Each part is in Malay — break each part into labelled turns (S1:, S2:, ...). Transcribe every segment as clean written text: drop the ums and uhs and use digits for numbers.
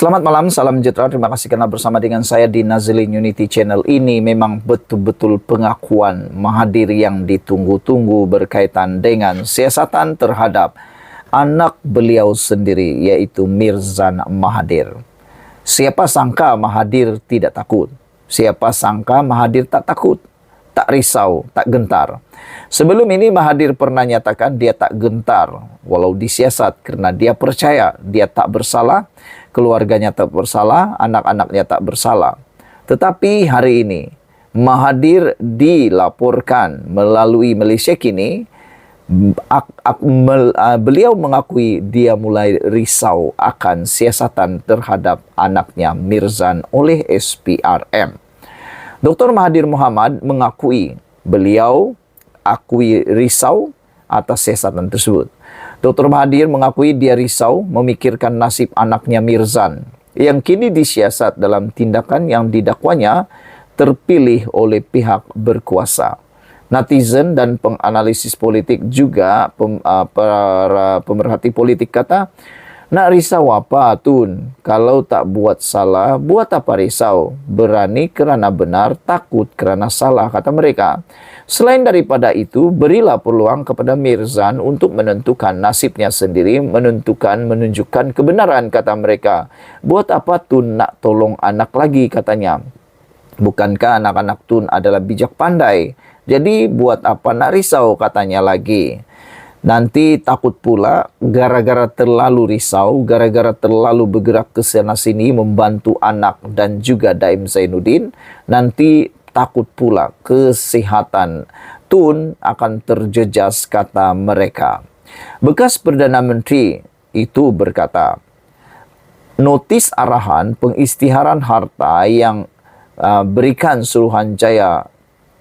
S1: Selamat malam, salam sejahtera. Terima kasih karena bersama dengan saya di Nazilin Unity Channel ini. Memang betul-betul pengakuan Mahathir yang ditunggu-tunggu berkaitan dengan siasatan terhadap anak beliau sendiri, yaitu Mirzan Mahathir. Siapa sangka Mahathir tidak takut? Siapa sangka Mahathir tak takut? Tak risau, tak gentar. Sebelum ini Mahathir pernah nyatakan dia tak gentar walau disiasat karena dia percaya dia tak bersalah, keluarganya tak bersalah, anak-anaknya tak bersalah. Tetapi hari ini Mahathir dilaporkan melalui Malaysia Kini, beliau mengakui dia mulai risau akan siasatan terhadap anaknya Mirzan oleh SPRM. Dr. Mahathir Mohamad mengakui beliau risau atas siasatan tersebut. Dr. Mahathir mengakui dia risau memikirkan nasib anaknya Mirzan yang kini disiasat dalam tindakan yang didakwanya terpilih oleh pihak berkuasa. Netizen dan penganalisis politik juga para pemerhati politik kata, nak risau apa Tun? Kalau tak buat salah, buat apa risau? Berani kerana benar, takut kerana salah, kata mereka. Selain daripada itu, berilah peluang kepada Mirzan untuk menentukan nasibnya sendiri, menunjukkan kebenaran, kata mereka. Buat apa Tun nak tolong anak lagi, katanya. Bukankah anak-anak Tun adalah bijak pandai? Jadi buat apa nak risau, katanya lagi. Nanti takut pula gara-gara terlalu risau, gara-gara terlalu bergerak ke sana-sini membantu anak dan juga Daim Zainuddin, nanti takut pula kesihatan Tun akan terjejas, kata mereka. Bekas Perdana Menteri itu berkata, notis arahan pengisytiharan harta yang berikan Suruhanjaya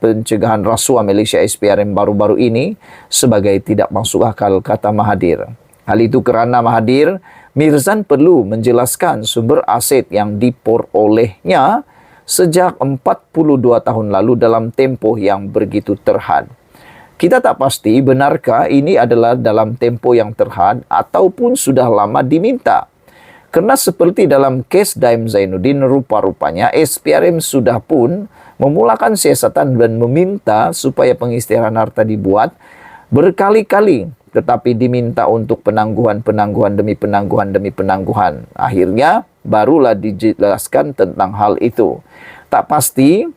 S1: Pencegahan Rasuah Malaysia SPRM baru-baru ini sebagai tidak masuk akal, kata Mahathir. Hal itu kerana Mahathir, Mirzan perlu menjelaskan sumber aset yang diperolehnya sejak 42 tahun lalu dalam tempoh yang begitu terhad. Kita tak pasti benarkah ini adalah dalam tempoh yang terhad ataupun sudah lama diminta. Kerana seperti dalam kes Daim Zainuddin, rupa-rupanya SPRM sudah pun memulakan siasatan dan meminta supaya pengisytiharan harta dibuat berkali-kali, tetapi diminta untuk penangguhan demi penangguhan. Akhirnya barulah dijelaskan tentang hal itu. Tak pasti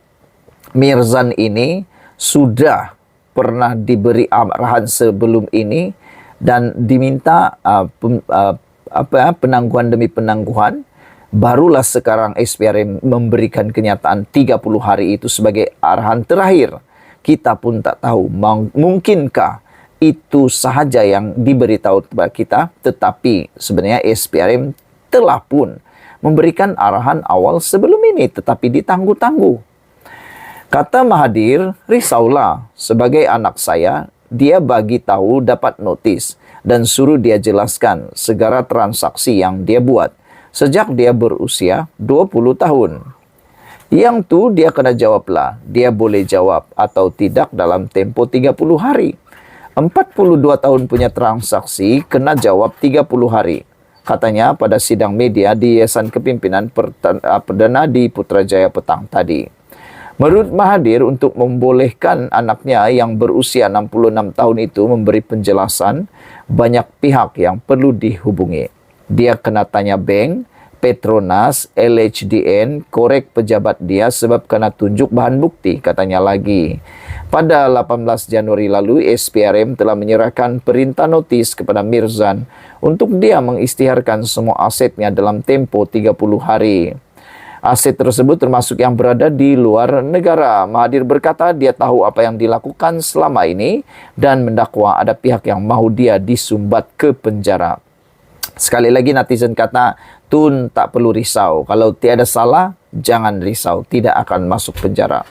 S1: Mirzan ini sudah pernah diberi arahan sebelum ini dan diminta penangguhan demi penangguhan, barulah sekarang SPRM memberikan kenyataan 30 hari itu sebagai arahan terakhir. Kita pun tak tahu mungkinkah itu sahaja yang diberitahu kepada kita, tetapi sebenarnya SPRM telah pun memberikan arahan awal sebelum ini, tetapi ditangguh-tangguh. Kata Mahathir, risaulah, sebagai anak saya, dia bagi tahu dapat notis dan suruh dia jelaskan segala transaksi yang dia buat sejak dia berusia 20 tahun. Yang tu dia kena jawablah. Dia boleh jawab atau tidak dalam tempoh 30 hari. 42 tahun punya transaksi kena jawab 30 hari. Katanya pada sidang media di Yayasan Kepimpinan Perdana di Putrajaya petang tadi. Menurut Mahathir, untuk membolehkan anaknya yang berusia 66 tahun itu memberi penjelasan, banyak pihak yang perlu dihubungi. Dia kena tanya bank, Petronas, LHDN, korek pejabat dia sebab kena tunjuk bahan bukti, katanya lagi. Pada 18 Januari lalu, SPRM telah menyerahkan perintah notis kepada Mirzan untuk dia mengisytiharkan semua asetnya dalam tempoh 30 hari. Aset tersebut termasuk yang berada di luar negara. Mahathir berkata dia tahu apa yang dilakukan selama ini dan mendakwa ada pihak yang mahu dia disumbat ke penjara. Sekali lagi netizen kata, Tun tak perlu risau. Kalau tiada salah, jangan risau. Tidak akan masuk penjara.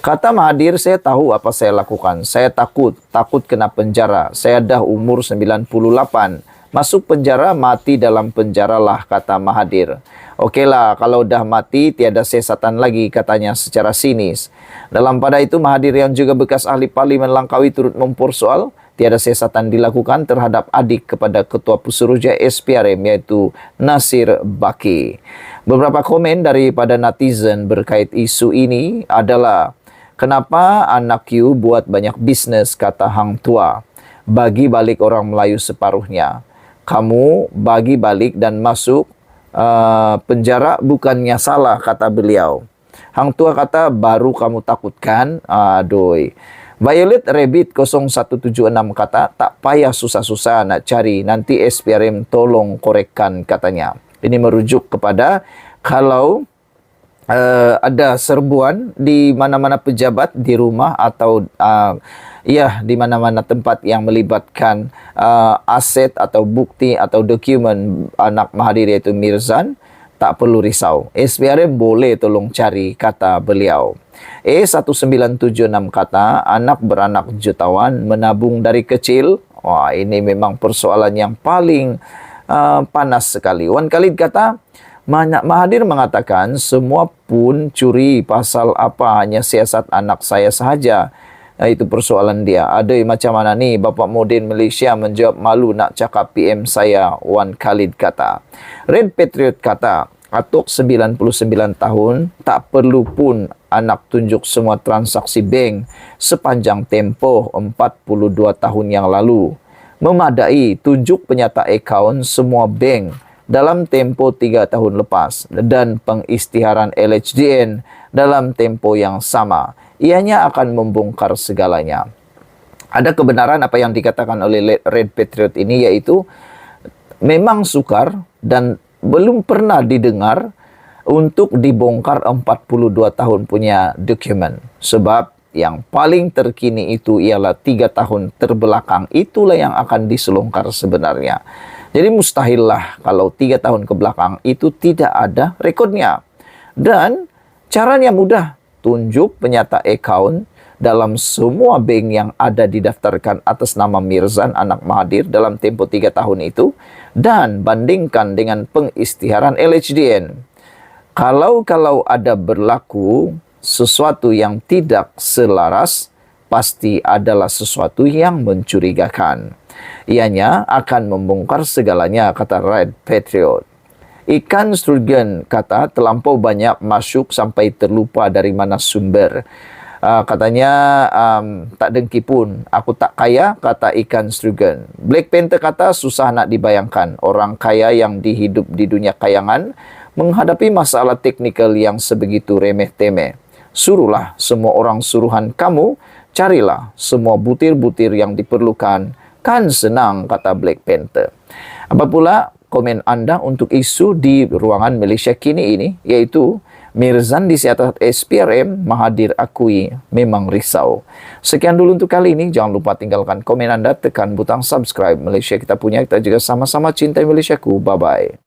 S1: Kata Mahathir, saya tahu apa saya lakukan. Saya takut kena penjara. Saya dah umur 98. Masuk penjara, mati dalam penjara lah, kata Mahathir. Okeylah, kalau dah mati, tiada siasatan lagi, katanya secara sinis. Dalam pada itu, Mahathir yang juga bekas ahli parlimen Langkawi turut mempersoal tiada siasatan dilakukan terhadap adik kepada Ketua Pusuruja SPRM iaitu Nasir Baki. Beberapa komen daripada netizen berkait isu ini adalah, kenapa anak you buat banyak bisnes, kata hang tua. Bagi balik orang Melayu separuhnya. Kamu bagi balik dan masuk penjara bukannya salah, kata beliau. Hang tua kata, baru kamu takutkan. Aduh. Violet Rabbit 0176 kata, tak payah susah-susah nak cari, nanti SPRM tolong korekkan, katanya. Ini merujuk kepada kalau ada serbuan di mana-mana pejabat, di rumah atau di mana-mana tempat yang melibatkan aset atau bukti atau dokumen anak Mahathir iaitu Mirzan, tak perlu risau. SPRM boleh tolong cari, kata beliau. 1976 kata, anak beranak jutawan menabung dari kecil. Wah, ini memang persoalan yang paling panas sekali. Wan Khalid kata, Mahathir mengatakan semua pun curi, pasal apa, hanya siasat anak saya sahaja. Itu persoalan dia. Ada macam mana ni Bapak Modern Malaysia menjawab, malu nak cakap PM saya, Wan Khalid kata. Red Patriot kata, Atok 99 tahun, tak perlu pun anak tunjuk semua transaksi bank sepanjang tempoh 42 tahun yang lalu. Memadai tunjuk penyata akaun semua bank dalam tempoh 3 tahun lepas dan pengisytiharan LHDN dalam tempoh yang sama. Ianya akan membongkar segalanya. Ada kebenaran apa yang dikatakan oleh Red Patriot ini, yaitu memang sukar dan belum pernah didengar untuk dibongkar 42 tahun punya dokumen. Sebab yang paling terkini itu ialah 3 tahun terbelakang. Itulah yang akan diselongkar sebenarnya. Jadi mustahillah kalau 3 tahun ke belakang itu tidak ada rekodnya. Dan caranya mudah. Tunjuk penyata akaun dalam semua bank yang ada didaftarkan atas nama Mirzan anak Mahathir dalam tempoh 3 tahun itu dan bandingkan dengan pengisytiharan LHDN. Kalau ada berlaku sesuatu yang tidak selaras, pasti adalah sesuatu yang mencurigakan. Ianya akan membongkar segalanya, kata Red Patriot. Ikan Sturgeon kata, terlampau banyak masuk sampai terlupa dari mana sumber. Katanya tak dengki pun, aku tak kaya, kata Ikan Sturgeon. Black Panther kata, susah nak dibayangkan orang kaya yang dihidup di dunia kayangan menghadapi masalah teknikal yang sebegitu remeh-temeh. Suruhlah semua orang suruhan kamu, carilah semua butir-butir yang diperlukan. Kan senang, kata Black Panther. Apa pula komen anda untuk isu di ruangan Malaysia kini ini, yaitu Mirzan disiasat SPRM, Mahathir akui memang risau. Sekian dulu untuk kali ini. Jangan lupa tinggalkan komen anda, tekan butang subscribe. Malaysia kita punya, kita juga sama-sama cintai Malaysiaku. Bye-bye.